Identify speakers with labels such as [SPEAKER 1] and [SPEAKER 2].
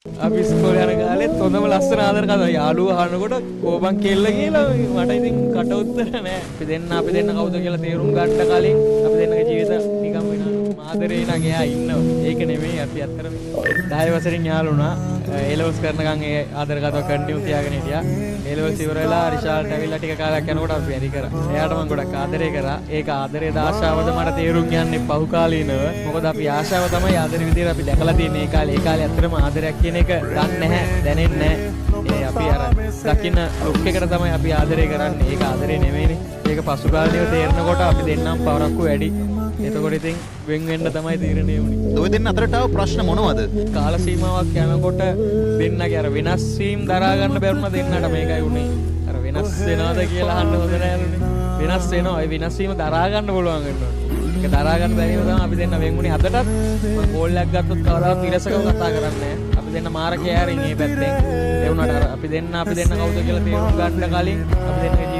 [SPEAKER 1] අපි ඉස්කෝලේ යන කාලෙත් හොඳම ලස්සන ආදර කතාව යාළුවෝ අහනකොට කෝපන් කෙල්ල කියලා මට ඉතින් කට උත්තර නෑ. අපි දෙන්න කවුද කියලා තේරුම් ගන්න කලින් අපි දෙන්නගේ ජීවිත නිකම් වෙනවා. ආදරේ නම් එයා ඉන්නවා. ඒක නෙමෙයි අපි අත්‍තරම 10 වසරින් යාළුණා. A-levels කරනකන් ඒ ආදර කතාව කන්ටිනියු තියාගෙන හිටියා. A-levels ඉවර වෙලා රිෂාල්ට ඇවිල්ලා ටික කාලයක් යනකොට අපි වැඩි කරා. එයාට මම ගොඩක් ආදරේ කරා. ඒක ආදරේද ආශාවද මට තේරුම් යන්නේ පහු කාලීනව. මොකද අපි ආශාව තමයි ආදරේ විදියට අපි දැකලා තියෙන්නේ. ඒ කාලේ අත්‍තරම ආදරයක් කියන එක දන්නේ නැහැ, දැනෙන්නේ නැහැ. අපි අර දකින්න ලුක් එකට තමයි අපි ආදරේ කරන්නේ. ඒක ආදරේ නෙමෙයිනේ. ඒක පසු කාලේව තේරෙනකොට අපි දෙන්නම් පවරක්කු වැඩි. එතකොට ඉතින් වෙන් වෙන්න තමයි තීරණය වුනේ.
[SPEAKER 2] ඔය දෙන්න අතරට ආව ප්‍රශ්න මොනවද?
[SPEAKER 1] කාල සීමාවක් යනකොට දෙන්නගේ අර වෙනස් වීම දරා ගන්න බැරුණ දෙන්නට මේකයි උනේ. අර වෙනස් වෙනවද කියලා අහන්න හොඳ නෑලුනේ. වෙනස් වෙනවා. ඒ වෙනස් වීම දරා ගන්න පුළුවන් වෙනවා. ඒක දරා ගන්න බැරිව තමයි අපි දෙන්න වෙන් වුනේ. අදටත් මම කෝල් එකක් ගත්තොත් කවදාවත් ඉරසකව කතා කරන්නේ නෑ. අපි දෙන්න මාර කෑරින් මේ පැත්තෙන්. ඒ වුණාට අර අපි දෙන්න කවුද කියලා තේරුම් ගන්න කලින් අපි දෙන්නගේ